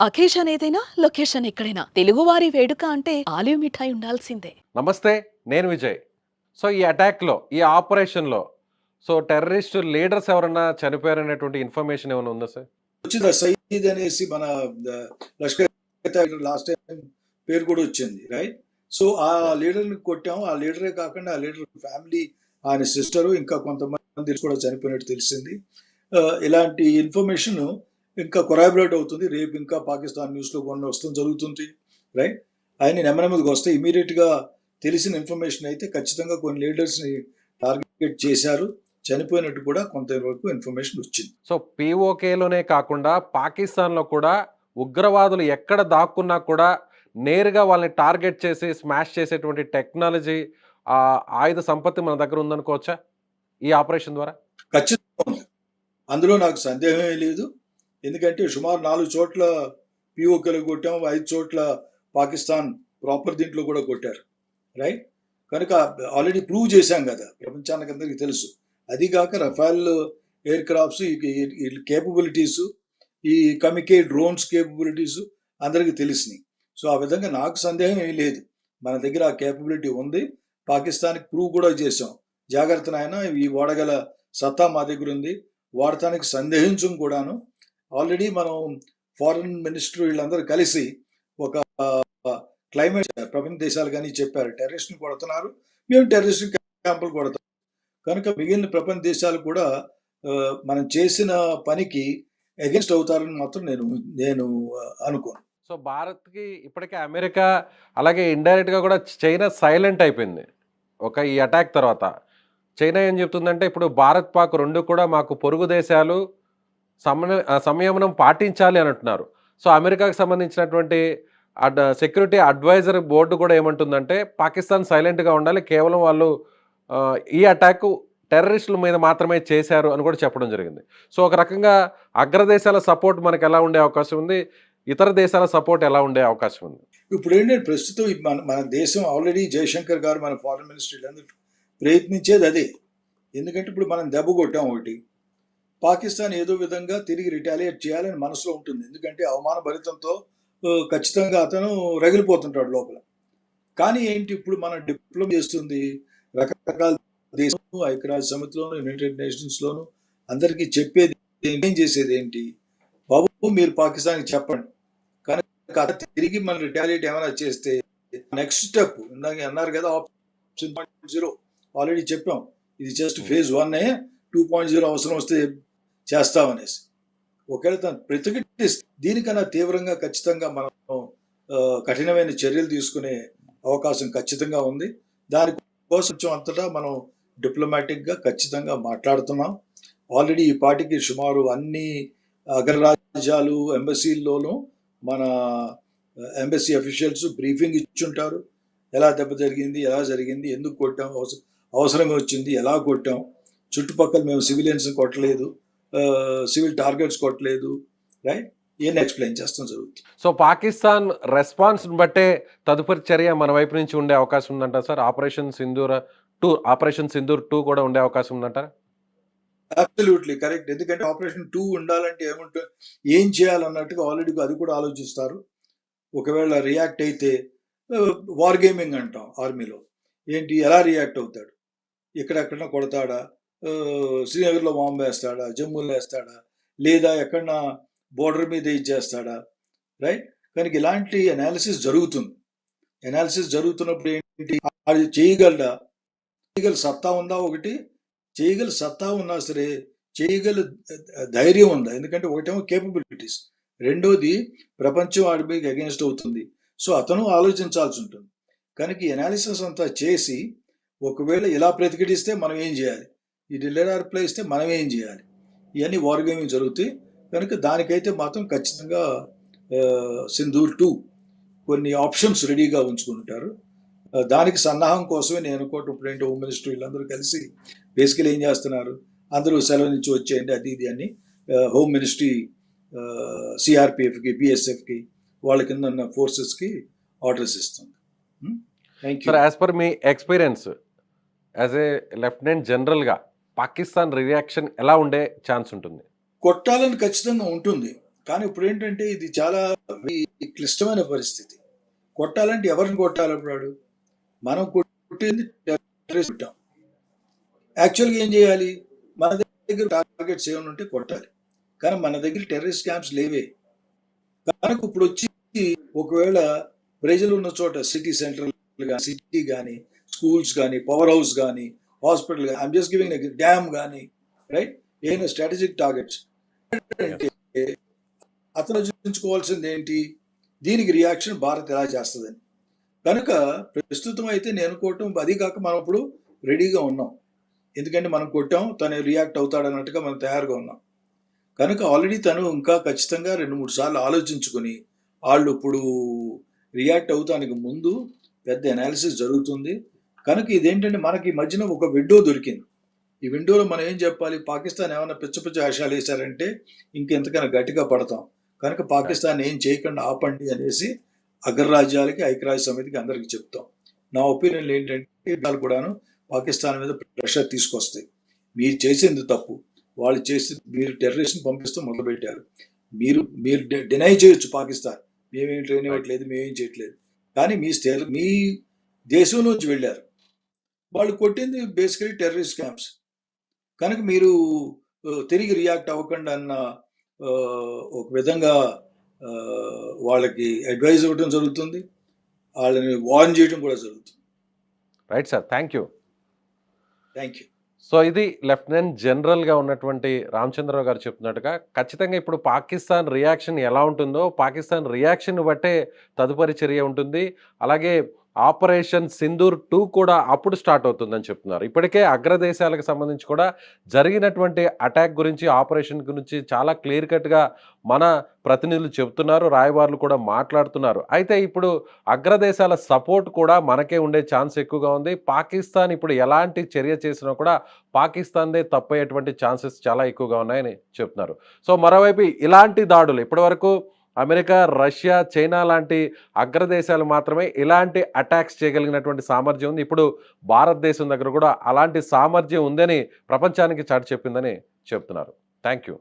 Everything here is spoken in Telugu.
అకేషన్ ఏదైనా లొకేషన్ ఎక్కడైనా తెలుగువారి వేడుక అంటే ఆలివ్ మిఠాయి ఉండాల్సిందే. నమస్తే. నేను విజయ్. సో, ఈ అటాక్‌లో, ఈ ఆపరేషన్‌లో టెర్రరిస్ట్ లీడర్స్ ఎవరన్నా చనిపోయారనేటువంటి ఇన్ఫర్మేషన్ ఏమైనా ఉందా సార్? వచ్చింది సయీద్ అనేసి మన లష్కర్ లాస్ట్ టైం పేరు కూడా వచ్చింది, రైట్? సో ఆ లీడర్ని కొట్టాము. ఆ లీడరే కాకుండా ఆ లీడర్ ఫ్యామిలీ, ఆయన సిస్టరు, ఇంకా కొంతమంది కూడా చనిపోయినట్టు తెలిసింది. ఇలాంటి ఇన్ఫర్మేషన్ ఇంకా కొరాబరేట్ అవుతుంది. రేపు ఇంకా పాకిస్తాన్ న్యూస్లో కొన్ని వస్తాం జరుగుతుంది, రైట్? ఆయన నెమ్మదిగా వస్తే ఇమీడియట్గా తెలిసిన ఇన్ఫర్మేషన్ అయితే ఖచ్చితంగా కొన్ని లీడర్స్ని టార్గెట్ చేశారు, చనిపోయినట్టు కూడా కొంతవరకు ఇన్ఫర్మేషన్ వచ్చింది. సో, పీఓకేలోనే కాకుండా పాకిస్తాన్‌లో కూడా ఉగ్రవాదులు ఎక్కడ దాక్కున్నా కూడా నేరుగా వాళ్ళని టార్గెట్ చేసి స్మాష్ చేసేటువంటి టెక్నాలజీ, ఆయుధ సంపత్తి మన దగ్గర ఉందనుకోవచ్చా ఈ ఆపరేషన్ ద్వారా? ఖచ్చితంగా ఉంది. అందులో నాకు సందేహమే లేదు. ఎందుకంటే సుమారు 4 చోట్ల పీఓకేలో కొట్టాం, 5 చోట్ల పాకిస్తాన్ ప్రాపర్ దీంట్లో కూడా కొట్టారు, రైట్? కనుక ఆల్రెడీ ప్రూవ్ చేశాం కదా, ప్రపంచానికి అందరికీ తెలుసు. అది కాక రఫాల్ ఎయిర్ క్రాఫ్ట్స్, ఈ కేపబిలిటీస్, ఈ కమికే డ్రోన్స్ కేపబిలిటీస్ అందరికీ తెలిసినాయి. సో ఆ విధంగా నాకు సందేహం ఏం లేదు, మన దగ్గర ఆ కేపబిలిటీ ఉంది. పాకిస్తాన్కి ప్రూవ్ కూడా చేసాం. జాగ్రత్త నాయన, ఈ వాడగల సత్తా మా దగ్గర ఉంది, వాడటానికి సందేహించం కూడాను. ఆల్రెడీ మనం ఫారిన్ మినిస్టర్ వీళ్ళందరూ కలిసి ఒక క్లైమేట్ ప్రపంచ దేశాలు కానీ చెప్పారు, టెర్రరిస్ట్ని కొడుతున్నారు, మేము టెర్రరిస్ట్ క్యాంపులు కొడతాం. కనుక మిగిలిన ప్రపంచ దేశాలు కూడా మనం చేసిన పనికి అగెన్స్ట్ అవుతారని మాత్రం నేను అనుకోను. సో, భారత్‌కి ఇప్పటికే అమెరికా, అలాగే ఇండైరెక్ట్‌గా కూడా చైనా సైలెంట్ అయిపోయింది. ఈ అటాక్ తర్వాత. చైనా ఏం చెప్తుందంటే, ఇప్పుడు భారత్, పాక్ 2 కూడా మాకు పొరుగు దేశాలు, సంయమనం పాటించాలి అని అంటున్నారు. సో, అమెరికాకు సంబంధించినటువంటి సెక్యూరిటీ అడ్వైజర్ బోర్డు కూడా ఏమంటుందంటే, పాకిస్తాన్ సైలెంట్‌గా ఉండాలి, కేవలం వాళ్ళు ఈ అటాక్ టెర్రరిస్టుల మీద మాత్రమే చేశారు అని కూడా చెప్పడం జరిగింది. సో, ఒక రకంగా అగ్రదేశాల సపోర్ట్ మనకు ఎలా ఉండే అవకాశం ఉంది? ఇతర దేశాల సపోర్ట్ ఎలా ఉండే అవకాశం ఉంది? ఇప్పుడు ఏంటంటే, ప్రస్తుతం మన దేశం ఆల్రెడీ జయశంకర్ గారు, మన ఫారిన్ మినిస్టర్ అందరూ ప్రయత్నించేది అదే. ఎందుకంటే ఇప్పుడు మనం దెబ్బ కొట్టాం ఒకటి, పాకిస్తాన్ ఏదో విధంగా తిరిగి రిటాలియేట్ చేయాలని మనసులో ఉంటుంది. ఎందుకంటే అవమాన భరితంతో ఖచ్చితంగా అతను రగిలిపోతుంటాడు లోపల. కానీ ఏంటి, ఇప్పుడు మనం డిప్లొమా చేస్తుంది రకరకాల దేశం, ఐక్యరాజ్య సమితిలోను, యునైటెడ్ నేషన్స్లోను అందరికీ చెప్పేది ఏం చేసేది ఏంటి, బాబు మీరు పాకిస్తాన్కి చెప్పండి, కానీ తిరిగి మనం రిటాలియేట్ ఏమైనా చేస్తే నెక్స్ట్ స్టెప్ ఇందాక అన్నారు కదా, ఆప్షన్ 2.0 ఆల్రెడీ చెప్పాం. ఇది జస్ట్ ఫేజ్ 1, 2.0 అవసరం వస్తే చేస్తామనేసి. ఒకవేళ తను ప్రతిఘటిస్తే దీనికన్నా తీవ్రంగా ఖచ్చితంగా మనం కఠినమైన చర్యలు తీసుకునే అవకాశం ఖచ్చితంగా ఉంది. దానికోసం అంతటా మనం డిప్లొమాటిక్గా ఖచ్చితంగా మాట్లాడుతున్నాం. ఆల్రెడీ ఈ పార్టీకి సుమారు అన్ని అగ్రరాజ్యాలు ఎంబసీల్లోనూ మన ఎంబసీ అఫీషియల్స్ బ్రీఫింగ్ ఇచ్చుంటారు. ఎలా దెబ్బ జరిగింది, ఎలా జరిగింది, ఎందుకు కొట్టాం, అవసరంగా వచ్చింది, ఎలా కొట్టాం, చుట్టుపక్కల మేము సివిలియన్స్ కొట్టలేదు, సివిల్ టార్గెట్స్ కొట్టలేదు, రైట్? ఏం ఎక్స్ప్లెయిన్ చేస్తాం జరుగుతుంది. సో, పాకిస్తాన్ రెస్పాన్స్ని బట్టే తదుపరి చర్య మన వైపు నుంచి ఉండే అవకాశం ఉందంట సార్? ఆపరేషన్ సింధూర్ 2 కూడా ఉండే అవకాశం ఉందంటారా? Absolutely correct. ఎందుకంటే ఆపరేషన్ 2 ఉండాలంటే ఏం చేయాలన్నట్టుగా ఆల్రెడీ అది కూడా ఆలోచిస్తారు. ఒకవేళ రియాక్ట్ అయితే వార్ గేమింగ్ అంటాం ఆర్మీలో. ఏంటి, ఎలా రియాక్ట్ అవుతాడు, ఎక్కడెక్కడన్నా కొడతాడా, శ్రీనగర్లో బాంబు వేస్తాడా, జమ్మూలో వేస్తాడా, లేదా ఎక్కడన్నా బోర్డర్ మీద ఇచ్చేస్తాడా, రైట్? కనుక ఇలాంటి అనాలిసిస్ జరుగుతుంది. అనాలిసిస్ జరుగుతున్నప్పుడు ఏంటి, అది చేయగల సత్తా ఉందా, ఒకటి చేయగల సత్తా ఉన్నా సరే చేయగల ధైర్యం ఉందా? ఎందుకంటే ఒకటేమో కేపబిలిటీస్, రెండోది ప్రపంచం వాడి మీద అగెన్స్ట్ అవుతుంది. సో అతను ఆలోచించాల్సి ఉంటుంది. కనుక ఈ అనాలిసిస్ అంతా చేసి ఒకవేళ ఇలా ప్రతిఘటిస్తే మనం ఏం చేయాలి, ఈ డిల్లర్ రిప్లై ఇస్తే మనం ఏం చేయాలి, ఇవన్నీ వార్ గేమింగ్ జరుగుతాయి. కనుక దానికైతే మాత్రం ఖచ్చితంగా సింధూర్ 2 కొన్ని ఆప్షన్స్ రెడీగా ఉంచుకుంటారు. దానికి సన్నాహం కోసమే నేను అనుకోవటం. ఇప్పుడు ఏంటో హోమ్ మినిస్టర్ వీళ్ళందరూ కలిసి బేసికలీ ఏం చేస్తున్నారు, అందరూ సెలవు నుంచి వచ్చేయండి అది ఇది అని హోమ్ మినిస్ట్రీ సిఆర్పిఎఫ్కి, బిఎస్ఎఫ్కి, వాళ్ళ కింద ఉన్న ఫోర్సెస్కి ఆర్డర్స్ ఇస్తుంది. Sir, as per me experience as a lieutenant జనరల్గా పాకిస్తాన్ రియాక్షన్ ఎలా ఉండే ఛాన్స్ ఉంటుంది? కొట్టాలని ఖచ్చితంగా ఉంటుంది. కానీ ఇప్పుడు ఏంటంటే ఇది చాలా క్లిష్టమైన పరిస్థితి. కొట్టాలంటే ఎవరిని కొట్టాలి అప్పుడు? మనం కొట్టింది టెర్రరిస్ట్ కొట్టాం. యాక్చువల్గా ఏం చేయాలి? మన దగ్గర టార్గెట్స్ ఏమైనా ఉంటే కొట్టాలి. కానీ మన దగ్గర టెర్రరిస్ట్ క్యాంప్స్ లేవే. కనుక ఇప్పుడు వచ్చి ఒకవేళ ప్రజలు ఉన్న చోట సిటీ సెంటర్ కానీ, సిటీ కానీ, స్కూల్స్ కానీ, పవర్ హౌస్ కానీ, హాస్పిటల్ కానీ, ఐఎమ్ జస్ట్ గివింగ్ డ్యామ్ కానీ, రైట్, ఏమైనా స్ట్రాటజిక్ టార్గెట్స్ అంటే అతను ఆలోచించుకోవాల్సింది ఏంటి? దీనికి రియాక్షన్ భారత్ ఎలా చేస్తుందని. కనుక ప్రస్తుతం అయితే నేను అనుకోవటం, అది కాక మనం ఇప్పుడు రెడీగా ఉన్నాం. ఎందుకంటే మనం కొట్టాం, తను రియాక్ట్ అవుతాడన్నట్టుగా మనం తయారుగా ఉన్నాం. కనుక ఆల్రెడీ తను ఇంకా ఖచ్చితంగా 2-3 సార్లు ఆలోచించుకొని వాళ్ళు ఇప్పుడు రియాక్ట్ అవుతానికి ముందు పెద్ద అనాలిసిస్ జరుగుతుంది. కనుక ఇదేంటంటే మనకి ఈ మధ్యన ఒక విండో దొరికింది. ఈ విండోలో మనం ఏం చెప్పాలి? పాకిస్తాన్ ఏమైనా పిచ్చ పిచ్చ వేషాలు వేశారంటే ఇంకెంతకైనా గట్టిగా పడతాం. కనుక పాకిస్తాన్ ఏం చేయకుండా ఆపండి అనేసి అగ్రరాజ్యాలకి, ఐక్యరాజ్య సమితికి అందరికీ చెప్తాం. నా ఒపీనియన్ ఏంటంటే వాళ్ళు కూడాను పాకిస్తాన్ మీద ప్రెషర్ తీసుకొస్తాయి. మీరు చేసింది తప్పు, వాళ్ళు చేసి మీరు టెర్రరిస్ట్ని పంపిస్తూ మొదలుపెట్టారు. మీరు డినై చేయొచ్చు పాకిస్తాన్, మేమేం ట్రైన్ ఇవ్వట్లేదు, మేమేం చేయట్లేదు. కానీ మీ దేశం నుంచి వెళ్ళారు, వాళ్ళు కొట్టింది బేసికలీ టెర్రరిస్ట్ క్యాంప్స్. కనుక మీరు తిరిగి రియాక్ట్ అవ్వకుండా అన్న ఒక విధంగా వాళ్ళకి అడ్వైజ్ ఇవ్వడం జరుగుతుంది, వాళ్ళని వార్న్ చేయడం కూడా జరుగుతుంది. Right sir, thank you. Thank you. So ఇది లెఫ్టినెంట్ జనరల్గా ఉన్నటువంటి రామచంద్రరావు గారు చెప్తున్నట్టుగా ఖచ్చితంగా ఇప్పుడు పాకిస్తాన్ రియాక్షన్ ఎలా ఉంటుందో, పాకిస్తాన్ రియాక్షన్ బట్టే తదుపరి చర్య ఉంటుంది. అలాగే ఆపరేషన్ సింధూర్ 2 కూడా అప్పుడు స్టార్ట్ అవుతుందని చెప్తున్నారు. ఇప్పటికే అగ్రదేశాలకు సంబంధించి కూడా జరిగినటువంటి అటాక్ గురించి, ఆపరేషన్ గురించి చాలా క్లియర్ కట్గా మన ప్రతినిధులు చెప్తున్నారు, రాయబారులు కూడా మాట్లాడుతున్నారు. అయితే ఇప్పుడు అగ్రదేశాల సపోర్ట్ కూడా మనకే ఉండే ఛాన్స్ ఎక్కువగా ఉంది. పాకిస్తాన్ ఇప్పుడు ఎలాంటి చర్య చేసినా కూడా పాకిస్తాన్దే తప్పయ్యేటువంటి ఛాన్సెస్ చాలా ఎక్కువగా ఉన్నాయని చెప్తున్నారు. సో మరోవైపు ఇలాంటి దాడులు ఇప్పటివరకు అమెరికా, రష్యా, చైనా లాంటి అగ్రదేశాలు మాత్రమే ఇలాంటి అటాక్స్ చేయగలిగినటువంటి సామర్థ్యం ఉంది. ఇప్పుడు భారతదేశం దగ్గర కూడా అలాంటి సామర్థ్యం ఉందని ప్రపంచానికి చాటి చెప్పిందని చెప్తున్నారు. Thank you.